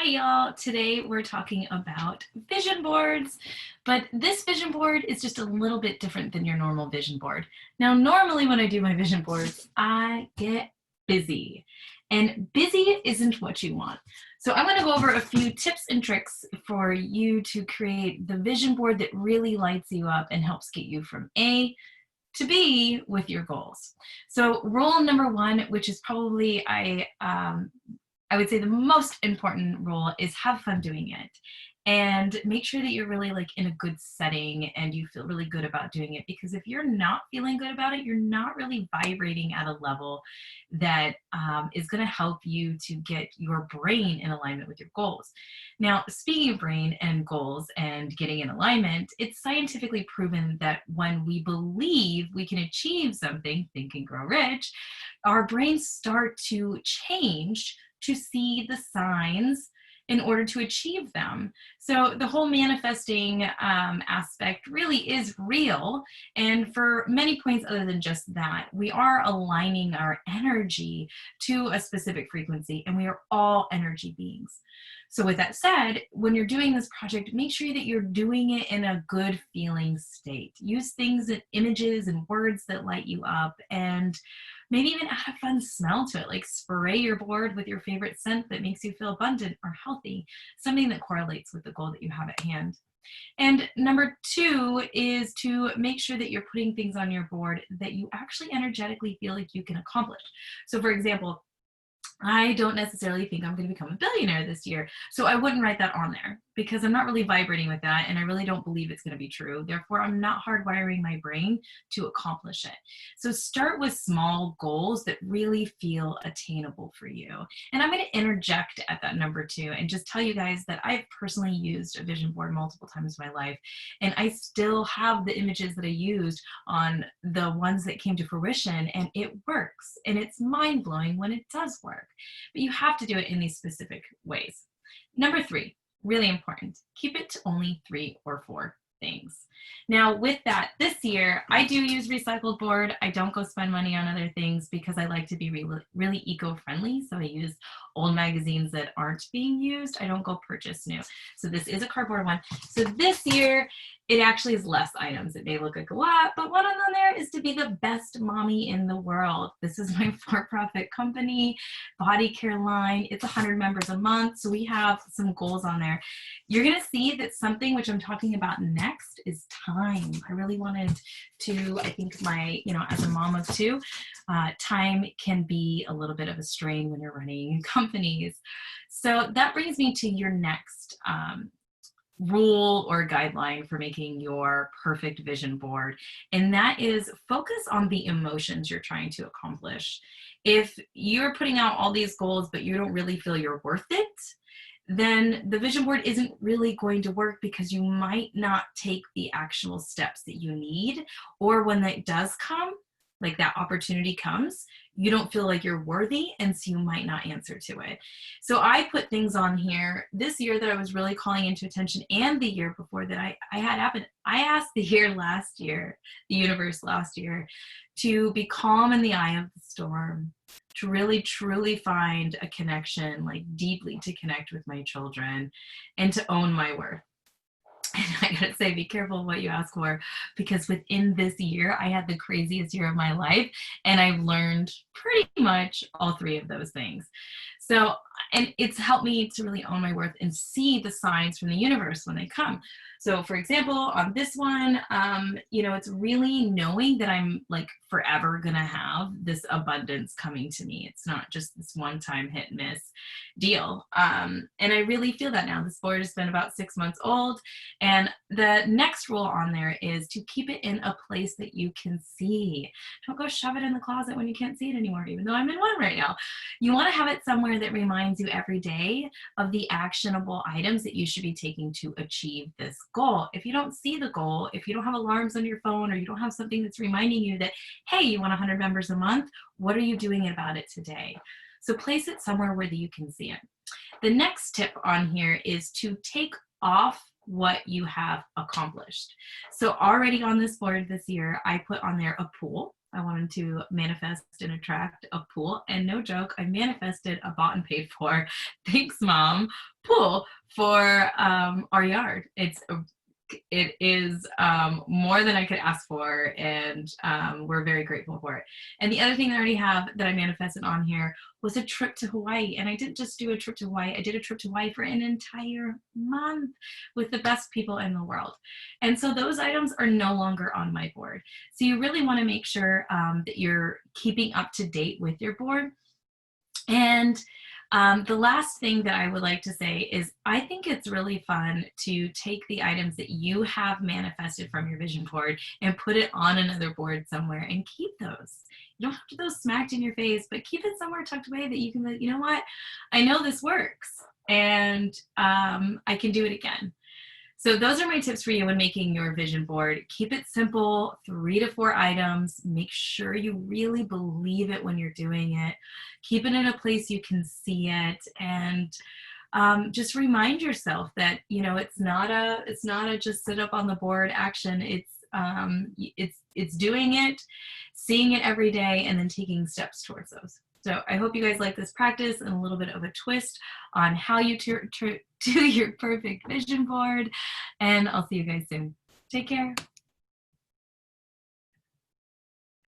Hi y'all, today we're talking about vision boards, but this vision board is just a little bit different than your normal vision board. Now, normally when I do my vision boards, I get busy, and busy isn't what you want. So I'm gonna go over a few tips and tricks for you to create the vision board that really lights you up and helps get you from A to B with your goals. So rule number one, which is probably I would say the most important rule is have fun doing it and make sure that you're really like in a good setting and you feel really good about doing it, because if you're not feeling good about it, you're not really vibrating at a level that is going to help you to get your brain in alignment with your goals. Now, speaking of brain and goals and getting in alignment, it's scientifically proven that when we believe we can achieve something, Think and Grow Rich, our brains start to change to see the signs in order to achieve them. So the whole manifesting aspect really is real. And for many points other than just that, we are aligning our energy to a specific frequency, and we are all energy beings. So with that said, when you're doing this project, make sure that you're doing it in a good feeling state. Use things and images and words that light you up, and maybe even add a fun smell to it, like spray your board with your favorite scent that makes you feel abundant or healthy, something that correlates with the goal that you have at hand. And number two is to make sure that you're putting things on your board that you actually energetically feel like you can accomplish. So for example, I don't necessarily think I'm going to become a billionaire this year, so I wouldn't write that on there because I'm not really vibrating with that, and I really don't believe it's going to be true. Therefore, I'm not hardwiring my brain to accomplish it. So start with small goals that really feel attainable for you. And I'm going to interject at that number two and just tell you guys that I've personally used a vision board multiple times in my life, and I still have the images that I used on the ones that came to fruition, and it works, and it's mind-blowing when it does work. But you have to do it in these specific ways. Number three, really important, keep it to only 3 or 4 things. Now with that, this year I do use recycled board. I don't go spend money on other things because I like to be really eco-friendly. So I use old magazines that aren't being used. I don't go purchase new. So this is a cardboard one. So this year it actually is less items. It may look like a lot, but one on there is to be the best mommy in the world. This is my for-profit company, body care line. It's 100 members a month. So we have some goals on there. You're going to see that something which I'm talking about next is time. I really wanted to, I think as a mom of two, time can be a little bit of a strain when you're running companies. So that brings me to your next rule or guideline for making your perfect vision board, and that is focus on the emotions you're trying to accomplish. If you're putting out all these goals but you don't really feel you're worth it, then the vision board isn't really going to work because you might not take the actual steps that you need, or when that does come, like that opportunity comes, you don't feel like you're worthy, and so you might not answer to it. So I put things on here this year that I was really calling into attention, and the year before that I had happened. I asked the universe last year, to be calm in the eye of the storm, to really truly find a connection, like deeply to connect with my children, and to own my worth. And I gotta say, be careful what you ask for, because within this year, I had the craziest year of my life, and I've learned pretty much all 3 of those things. So, and it's helped me to really own my worth and see the signs from the universe when they come. So for example, on this one, it's really knowing that I'm like forever gonna have this abundance coming to me. It's not just this one-time hit and miss deal. And I really feel that now. This board has been about 6 months old. And the next rule on there is to keep it in a place that you can see. Don't go shove it in the closet when you can't see it anymore, even though I'm in one right now. You want to have it somewhere that reminds you every day of the actionable items that you should be taking to achieve this goal. If you don't see the goal, if you don't have alarms on your phone, or you don't have something that's reminding you that, hey, you want 100 members a month, what are you doing about it today? So place it somewhere where you can see it. The next tip on here is to take off what you have accomplished. So already on this board this year, I put on there a pool. I wanted to manifest and attract a pool, and no joke, I manifested a bought and paid for, thanks mom, pool for our yard. It is more than I could ask for, and we're very grateful for it. And the other thing that I already have that I manifested on here was a trip to Hawaii. And I didn't just do a trip to Hawaii, I did a trip to Hawaii for an entire month with the best people in the world. And so those items are no longer on my board. So you really want to make sure that you're keeping up to date with your board. And the last thing that I would like to say is I think it's really fun to take the items that you have manifested from your vision board and put it on another board somewhere and keep those. You don't have to those smacked in your face, but keep it somewhere tucked away that you can, you know what, I know this works, and I can do it again. So those are my tips for you when making your vision board. Keep it simple, 3 to 4 items. Make sure you really believe it when you're doing it. Keep it in a place you can see it, and just remind yourself that it's not a just sit up on the board action. It's doing it, seeing it every day, and then taking steps towards those. So I hope you guys like this practice and a little bit of a twist on how you do your perfect vision board. And I'll see you guys soon. Take care.